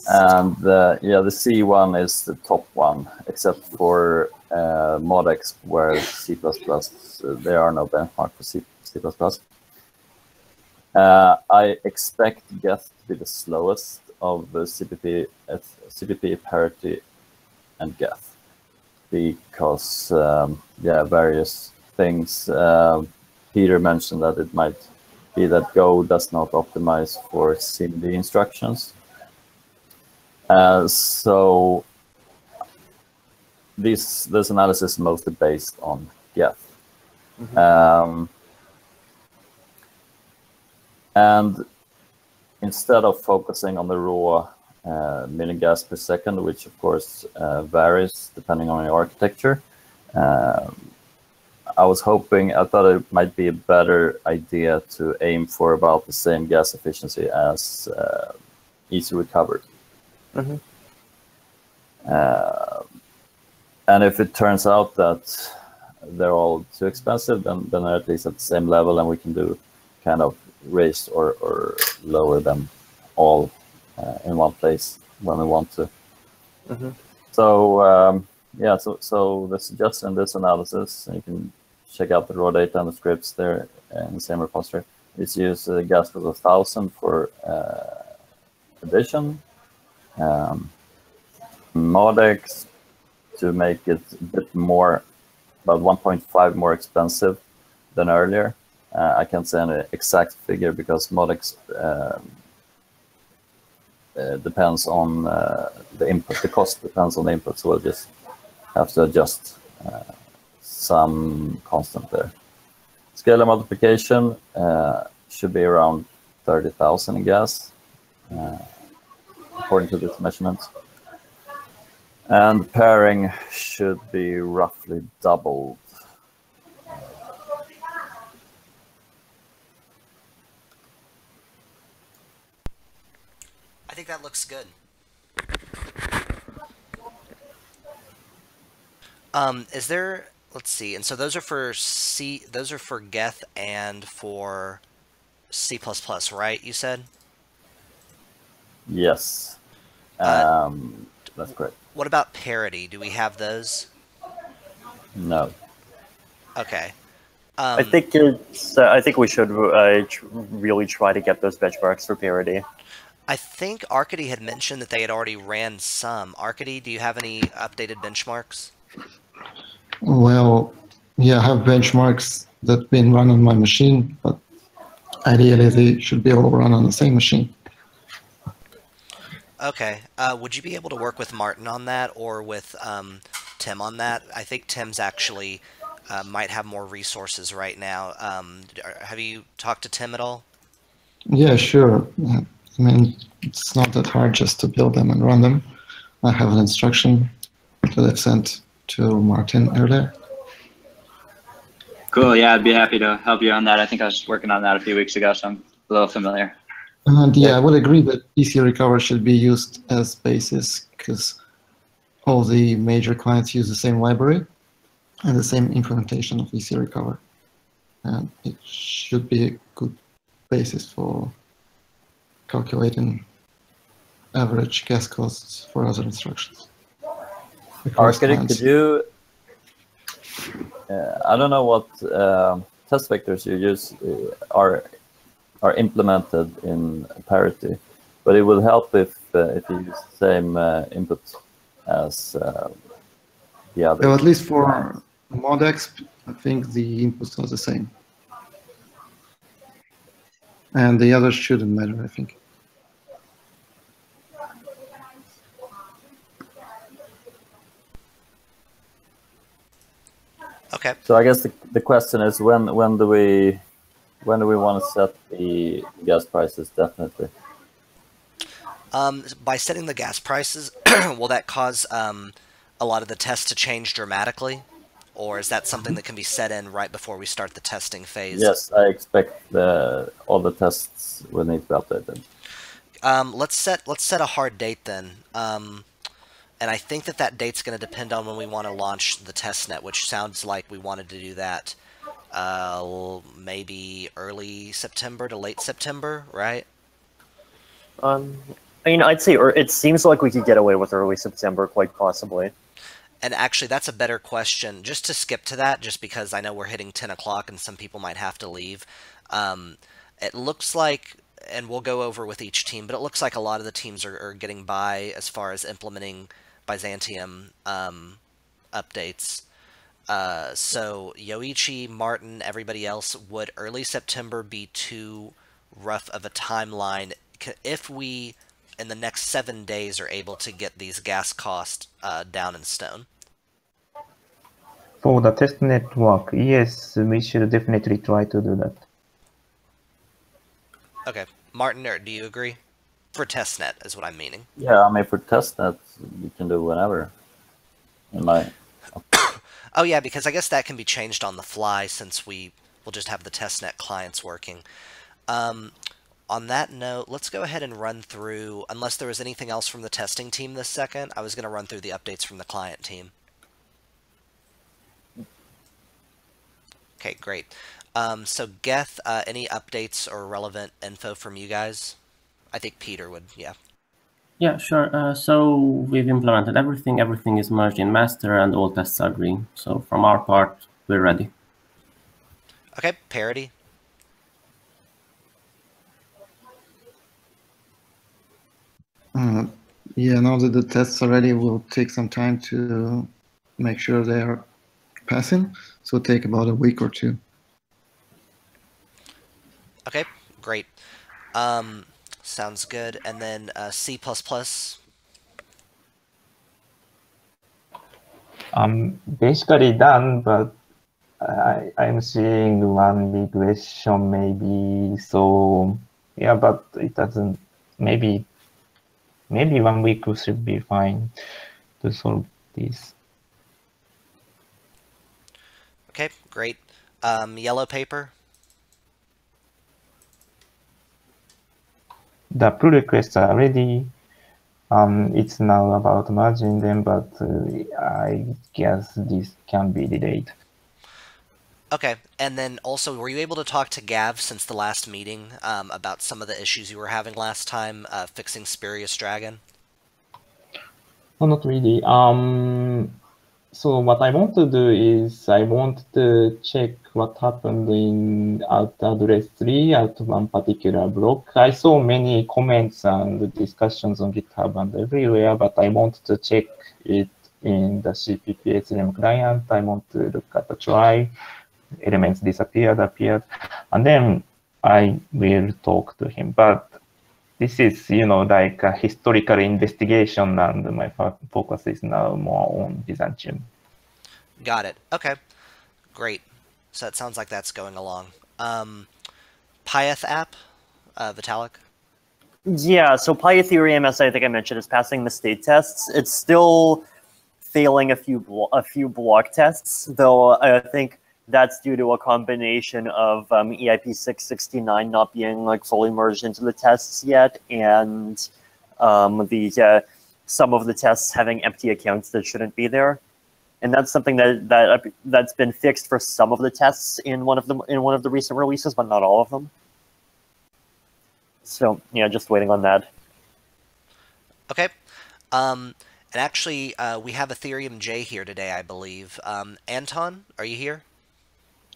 And yeah, the C one is the top one, except for Modex, where C++, there are no benchmark for C++. I expect Geth to be the slowest of the CPP parity and Geth, because yeah, various things. Peter mentioned that it might be that Go does not optimize for SIMD instructions. So this analysis is mostly based on Geth. And instead of focusing on the raw million gas per second, which of course varies depending on your architecture, I thought it might be a better idea to aim for about the same gas efficiency as easy recovered. And if it turns out that they're all too expensive, then they're at least at the same level, and we can do kind of raise or lower them all in one place when we want to. So yeah, so the suggestion in this analysis, and you can check out the raw data and the scripts there in the same repository, is use gas plus 1,000 for addition. Modex to make it a bit more, about 1.5 more expensive than earlier. I can't say an exact figure because Modex depends on the input. The cost depends on the input, so we'll just have to adjust some constant there. Scalar multiplication should be around 30,000 in gas, according to this measurement. And pairing should be roughly doubled. I think that looks good. Is there, let's see, and so those are for Geth and for C++, right, you said? Yes. That's correct. What about parity? Do we have those? No. Okay. I think we should really try to get those benchmarks for parity. I think Arcady had mentioned that they had already ran some. Arcady, do you have any updated benchmarks? Well, yeah, I have benchmarks that have been run on my machine, but ideally they should be all run on the same machine. Okay. Would you be able to work with Martin on that, or with Tim on that? I think Tim's actually might have more resources right now. Have you talked to Tim at all? Yeah, sure. I mean, it's not that hard just to build them and run them. I have an instruction that I've sent to Martin earlier. Cool. Yeah, I'd be happy to help you on that. I think I was working on that a few weeks ago, so I'm a little familiar. And yeah, I would agree that PC Recover should be used as basis because all the major clients use the same library and the same implementation of PC Recover. And it should be a good basis for calculating average gas costs for other instructions. Arcadic, could you, I don't know what test vectors you use are implemented in parity, but it will help if you use the same input as the other. Well, at least for ModExp, I think the inputs are the same. And the others shouldn't matter, I think. Okay. So I guess the question is when do we want to set the gas prices? Definitely. By setting the gas prices, will that cause a lot of the tests to change dramatically? Or is that something that can be set in right before we start the testing phase? Yes, I expect all the tests will need to be updated. Let's set a hard date then. And I think that date's going to depend on when we want to launch the testnet, which sounds like we wanted to do that maybe early September to late September, right? I mean, I'd say it seems like we could get away with early September, quite possibly. And actually, that's a better question. Just to skip to that, just because I know we're hitting 10 o'clock and some people might have to leave. It looks like, and we'll go over with each team, but it looks like a lot of the teams are getting by as far as implementing Byzantium updates. So Yoichi, Martin, everybody else, would early September be too rough of a timeline if we, in the next 7 days, are able to get these gas costs down in stone? For the test network, yes, we should definitely try to do that. Okay. Martin, do you agree? For testnet is what I'm meaning. Yeah, I mean, for testnet, you can do whenever. Oh yeah, because I guess that can be changed on the fly since we'll just have the testnet clients working. On that note, let's go ahead and run through, unless there was anything else from the testing team this second, I was going to run through the updates from the client team. Okay, great. So Geth, any updates or relevant info from you guys? I think Peter would, yeah. Yeah, sure. So we've implemented everything. Everything is merged in master and all tests are green. So from our part, we're ready. Okay, parity. Yeah, now that the tests are ready, we'll take some time to make sure they are passing. So it'll take about a week or two. Okay, great. Sounds good. And then C++. Basically done, but I'm seeing one regression maybe. So yeah, but it doesn't. Maybe 1 week should be fine to solve this. Okay, great. Yellow paper. The pull requests are ready. It's now about merging them, but I guess this can be delayed. Okay, and then also, were you able to talk to Gav since the last meeting about some of the issues you were having last time, fixing Spurious Dragon? No, not really. So what I want to do is I want to check what happened in at address 3 at one particular block. I saw many comments and discussions on GitHub and everywhere, but I want to check it in the CPP Ethereum client. I want to look at the try. Elements disappeared, appeared, and then I will talk to him. But this is, like a historical investigation, and my focus is now more on Byzantium. Got it. Okay, great. So it sounds like that's going along. Pyth app, Vitalik? Yeah, so Ethereum, as I think I mentioned, is passing the state tests. It's still failing a few block tests, though I think that's due to a combination of EIP 669 not being like fully merged into the tests yet, and some of the tests having empty accounts that shouldn't be there. And that's something that's been fixed for some of the tests in one of the recent releases, but not all of them. So yeah, just waiting on that. Okay. And actually, we have Ethereum J here today, I believe. Anton, are you here?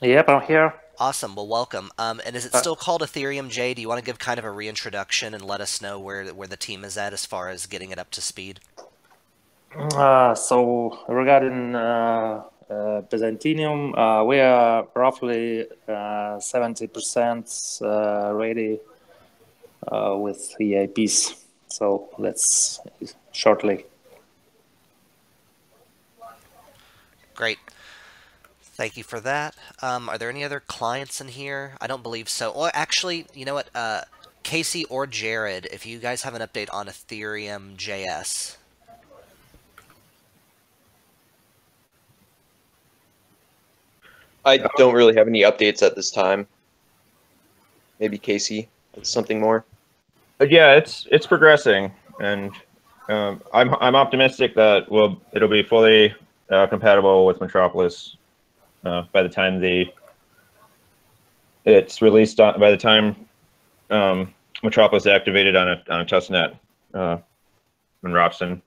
Yep, I'm here. Awesome. Well, welcome. And is it still called Ethereum J? Do you want to give kind of a reintroduction and let us know where the team is at as far as getting it up to speed? So regarding Byzantium, we are roughly 70% ready with EIPs. So let's shortly. Great. Thank you for that. Are there any other clients in here? I don't believe so. Or actually, you know what? Casey or Jared, if you guys have an update on Ethereum JS. I don't really have any updates at this time. Maybe Casey has something more. Yeah, it's progressing, and I'm optimistic that it'll be fully compatible with Metropolis by the time it's released. By the time Metropolis is activated on a testnet in Ropsten.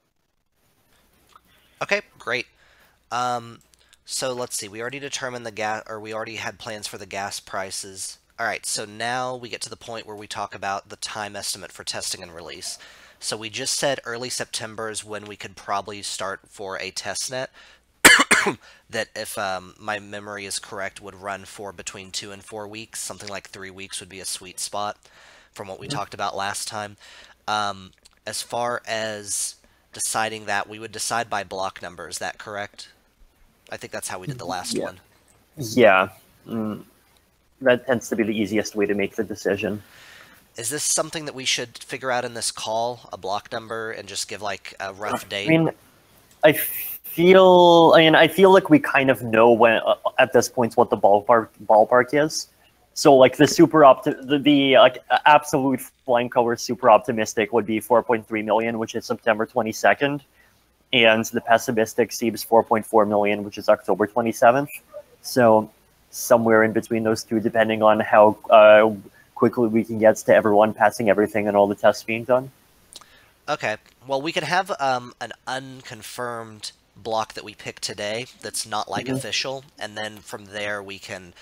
Okay, great. So let's see. We already determined the gas, or we already had plans for the gas prices. All right, so now we get to the point where we talk about the time estimate for testing and release. So we just said early September is when we could probably start for a testnet that, if my memory is correct, would run for between 2 and 4 weeks. Something like 3 weeks would be a sweet spot from what we talked about last time. As far as deciding that, we would decide by block number. Is that correct? I think that's how we did the last one. Yeah. That tends to be the easiest way to make the decision. Is this something that we should figure out in this call, a block number, and just give like a rough date? I mean, I feel like we kind of know when at this point what the ballpark is. So like the like absolute flying colors super optimistic would be 4.3 million, which is September 22nd. And the pessimistic seems 4.4 million, which is October 27th. So somewhere in between those two, depending on how quickly we can get to everyone passing everything and all the tests being done. Okay. Well, we could have an unconfirmed block that we pick today that's not like official, and then from there we can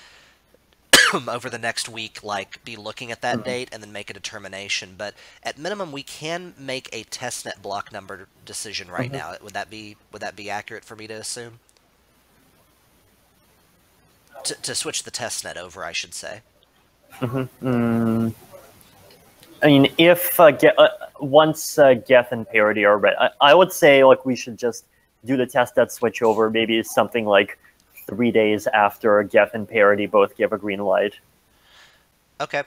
over the next week be looking at that date and then make a determination. But at minimum, we can make a testnet block number decision right now. Would that be accurate for me to assume? To switch the testnet over, I should say. I mean, if once Geth and Parity are ready, I would say like we should just do the testnet switch over. Maybe something like 3 days after Geth and Parity both give a green light. Okay,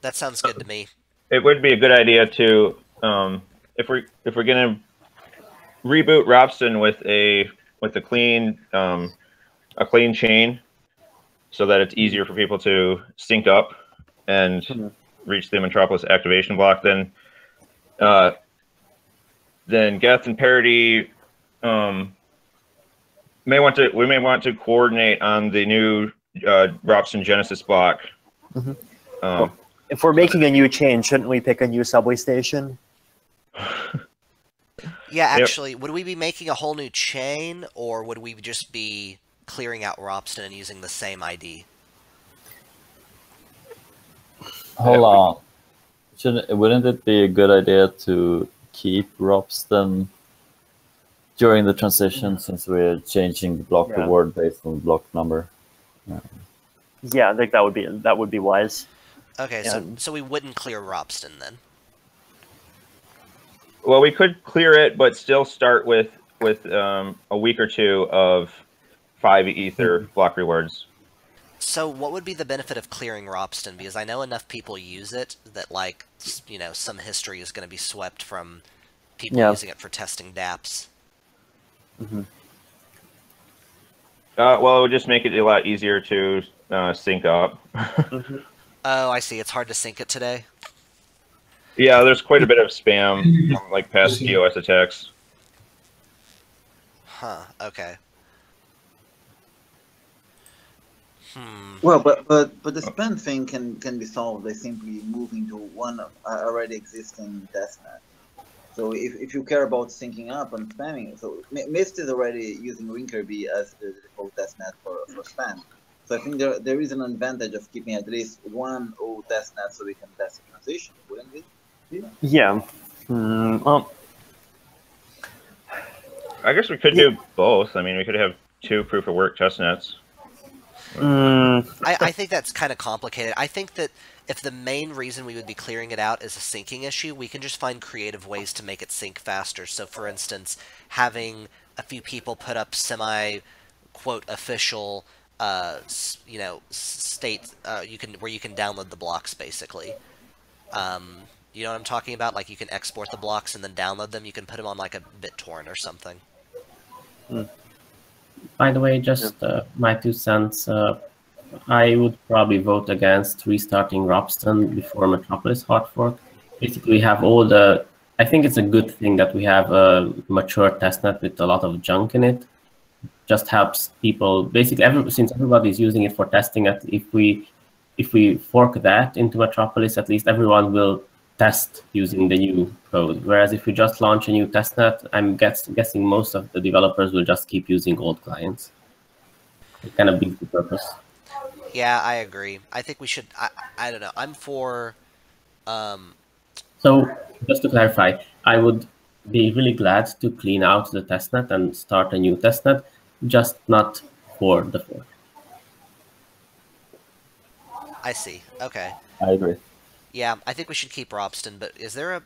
that sounds good to me. It would be a good idea to, if we're gonna reboot Ropsten with a clean chain, so that it's easier for people to sync up and reach the Metropolis activation block, then Geth and Parity we may want to coordinate on the new Ropsten Genesis block. Well, if we're making a new chain, shouldn't we pick a new subway station? Yeah, actually, would we be making a whole new chain, or would we just be clearing out Ropsten and using the same ID? Hold on. Wouldn't it be a good idea to keep Ropsten during the transition, since we're changing the block reward based on block number? Yeah, I think that would be wise. Okay, so we wouldn't clear Ropsten then. Well, we could clear it, but still start with a week or two of 5 Ether block rewards. So what would be the benefit of clearing Ropsten? Because I know enough people use it that, like, you know, some history is going to be swept from people using it for testing dApps. Mm-hmm. Well, it would just make it a lot easier to sync up. Mm-hmm. Oh, I see. It's hard to sync it today. Yeah, there's quite a bit of spam from like past DOS attacks. Huh. Okay. Well, but the spam thing can be solved by simply moving to one already existing testnet. So if you care about syncing up and spamming, so Mist is already using Rinkerby as the default testnet for spam. So I think there is an advantage of keeping at least one old testnet so we can test the transition, wouldn't it? Yeah. I guess we could do both. I mean, we could have 2 proof of work testnets. I think that's kind of complicated. I think that if the main reason we would be clearing it out is a syncing issue, we can just find creative ways to make it sync faster. So, for instance, having a few people put up semi-quote official, you know, state where you can download the blocks basically. You know what I'm talking about? Like you can export the blocks and then download them. You can put them on like a BitTorrent or something. By the way, just my 2 cents. I would probably vote against restarting Ropsten before Metropolis hard fork. Basically, we have all the. I think it's a good thing that we have a mature testnet with a lot of junk in it. Just helps people. Basically, since everybody's using it for testing, if we fork that into Metropolis, at least everyone will test using the new code. Whereas if we just launch a new testnet, I'm guessing most of the developers will just keep using old clients. It kind of beats the purpose. Yeah, I agree. I think we should. I don't know. I'm for. So just to clarify, I would be really glad to clean out the testnet and start a new testnet, just not for the fork. I see. Okay. I agree. Yeah, I think we should keep Ropsten, but is there a...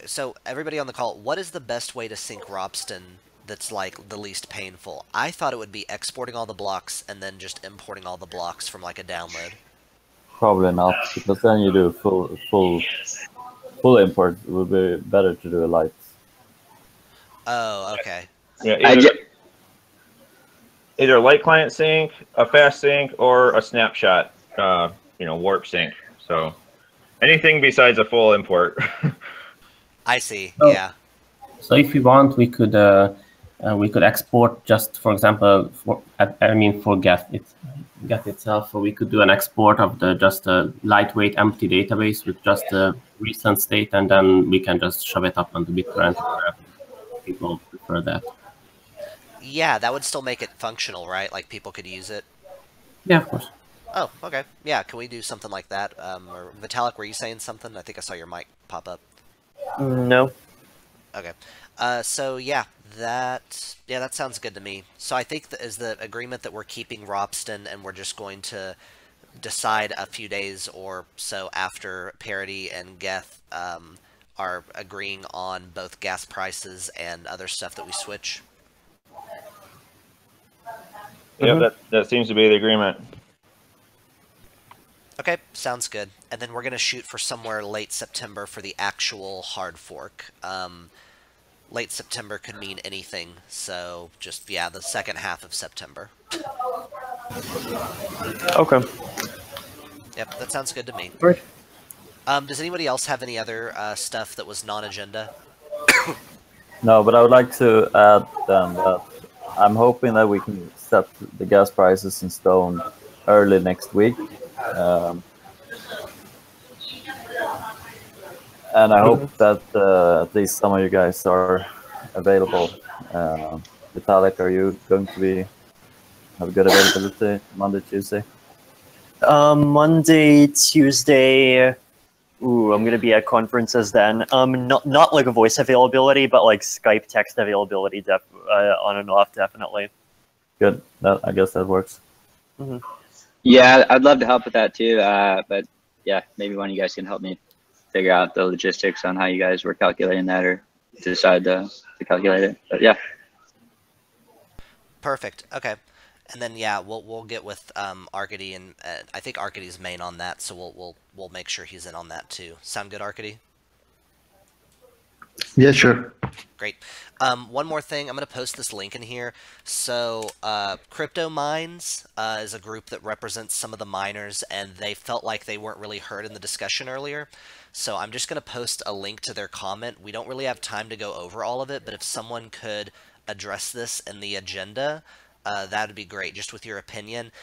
so, everybody on the call, what is the best way to sync Ropsten that's, like, the least painful? I thought it would be exporting all the blocks and then just importing all the blocks from, like, a download. Probably not, because then you do full import. It would be better to do a light. Oh, okay. Yeah, either light client sync, a fast sync, or a snapshot, you know, warp sync. So... anything besides a full import. I see. Yeah. So if we want, we could export just, for example, for Geth itself. So we could do an export of just a lightweight empty database with just a recent state, and then we can just shove it up onto BitTorrent. People prefer that. Yeah, that would still make it functional, right? Like people could use it. Yeah, of course. Oh, okay. Yeah, can we do something like that? Or Vitalik, were you saying something? I think I saw your mic pop up. No. Okay. So yeah, that sounds good to me. So I think that is the agreement that we're keeping Ropsten and we're just going to decide a few days or so after Parity and Geth are agreeing on both gas prices and other stuff that we switch. Yeah, that seems to be the agreement. Okay, sounds good. And then we're going to shoot for somewhere late September for the actual hard fork. Late September could mean anything, so just, yeah, the second half of September. Okay. Yep, that sounds good to me. Great. Does anybody else have any other stuff that was non-agenda? No, but I would like to add that I'm hoping that we can set the gas prices in stone early next week. And I hope that at least some of you guys are available. Vitalik, are you going to have good availability Monday, Tuesday? Monday, Tuesday. Ooh, I'm gonna be at conferences then. Not like a voice availability, but like Skype text availability, on and off, definitely. Good. I guess that works. Mm-hmm. Yeah, I'd love to help with that too. But yeah, maybe one of you guys can help me figure out the logistics on how you guys were calculating that or decide to calculate it. But yeah. Perfect. Okay. And then yeah, we'll get with Arcady, and I think Arcady's main on that, so we'll make sure he's in on that too. Sound good, Arcady? Yeah, sure. Great. One more thing, I'm going to post this link in here. So, Crypto Minds is a group that represents some of the miners, and they felt like they weren't really heard in the discussion earlier. So I'm just going to post a link to their comment. We don't really have time to go over all of it, but if someone could address this in the agenda, that would be great, just with your opinion.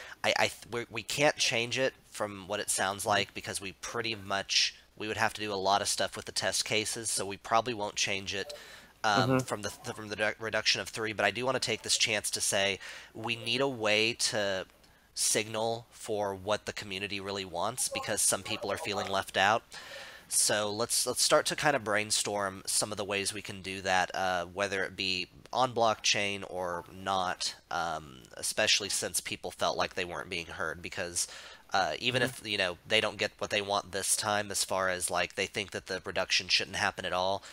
We can't change it from what it sounds like because we would have to do a lot of stuff with the test cases, so we probably won't change it from the reduction of 3. But I do want to take this chance to say we need a way to signal for what the community really wants, because some people are feeling left out. So let's start to kind of brainstorm some of the ways we can do that, whether it be on blockchain or not, especially since people felt like they weren't being heard. Because even if they don't get what they want this time, as far as like they think that the reduction shouldn't happen at all,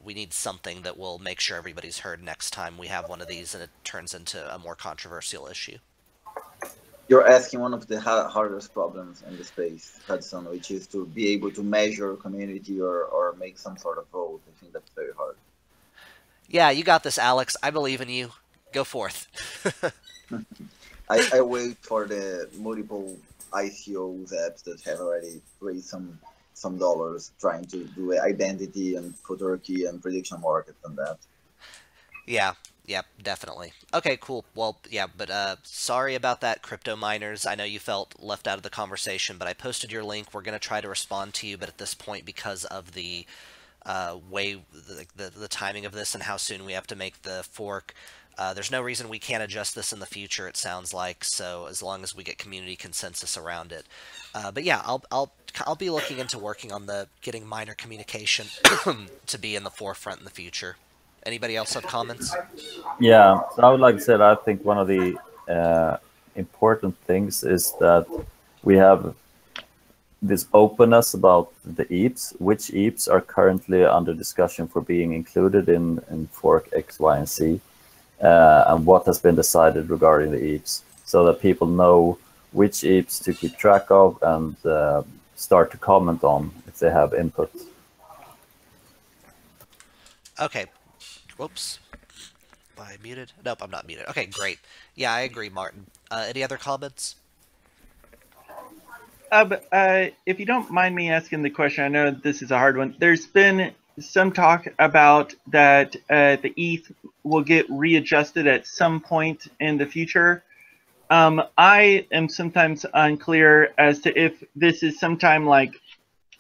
we need something that will make sure everybody's heard next time we have one of these and it turns into a more controversial issue. You're asking one of the hardest problems in the space, Hudson, which is to be able to measure community or make some sort of vote. I think that's very hard. Yeah, you got this, Alex. I believe in you. Go forth. I wait for the multiple ICOs apps that have already raised some dollars trying to do identity and Futurity and prediction markets and that. Yeah. Yep, definitely. Okay, cool. Well, yeah, but sorry about that, crypto miners. I know you felt left out of the conversation, but I posted your link. We're going to try to respond to you, but at this point, because of the way, the timing of this and how soon we have to make the fork, there's no reason we can't adjust this in the future, it sounds like, so as long as we get community consensus around it. But yeah, I'll be looking into working on getting miner communication to be in the forefront in the future. Anybody else have comments? Yeah, so I would like to say that I think one of the important things is that we have this openness about the EAPs, which EAPs are currently under discussion for being included in fork X, Y, and Z, and what has been decided regarding the EAPs, so that people know which EAPs to keep track of and start to comment on if they have input. Okay. Whoops. Am I muted? Nope, I'm not muted. Okay, great. Yeah, I agree, Martin. Any other comments? If you don't mind me asking the question, I know this is a hard one. There's been some talk about that the ETH will get readjusted at some point in the future. I am sometimes unclear as to if this is sometime like,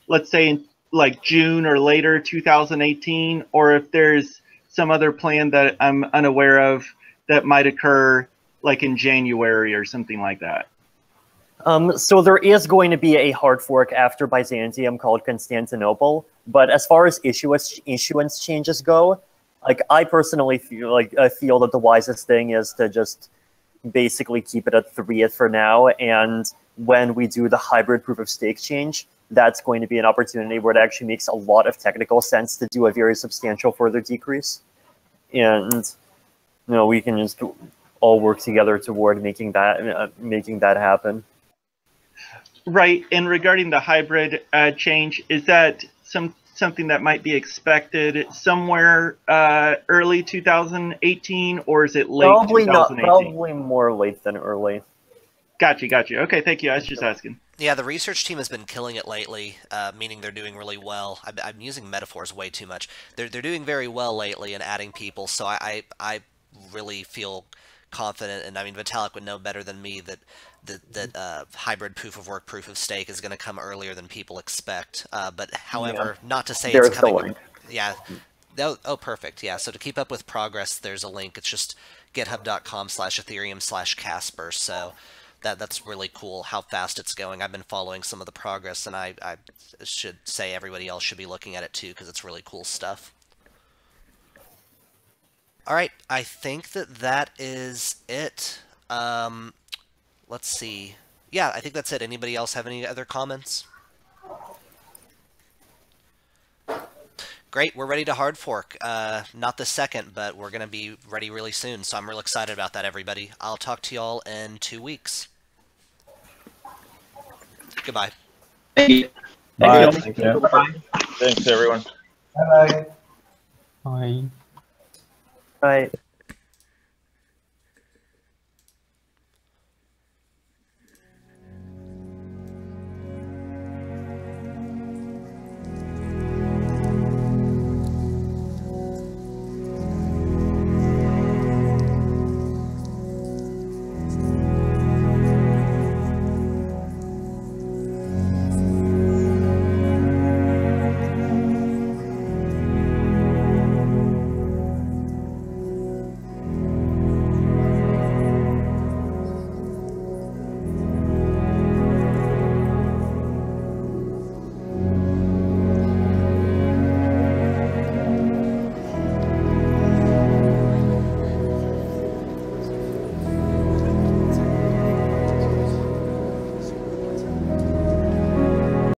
let's say, in like June or later 2018, or if there's some other plan that I'm unaware of that might occur like in January or something like that. So there is going to be a hard fork after Byzantium called Constantinople, but as far as issuance changes go, like I personally feel that the wisest thing is to just basically keep it at 3 for now, and when we do the hybrid proof of stake change, that's going to be an opportunity where it actually makes a lot of technical sense to do a very substantial further decrease. And we can just all work together toward making that happen. Right. And regarding the hybrid change, is that something that might be expected somewhere early 2018, or is it late 2018? Probably more late than early. Gotcha. Okay, thank you. I was just asking. Yeah, the research team has been killing it lately, meaning they're doing really well. I'm using metaphors way too much. They're doing very well lately and adding people, so I really feel confident, and I mean Vitalik would know better than me that hybrid proof of work, proof of stake is going to come earlier than people expect. But however, not to say there's it's coming. The link. Yeah. Oh, perfect. Yeah. So to keep up with progress, there's a link. It's just github.com/Ethereum/Casper. So that's really cool how fast it's going. I've been following some of the progress, and I should say everybody else should be looking at it too, because it's really cool stuff. All right, I think that is it. Let's see. Yeah, I think that's it. Anybody else have any other comments? Great, we're ready to hard fork. Not the second, but we're going to be ready really soon, so I'm real excited about that, everybody. I'll talk to y'all in 2 weeks. Goodbye. Thank you. Bye. Thank Thank you. Thanks, everyone. Bye. Right.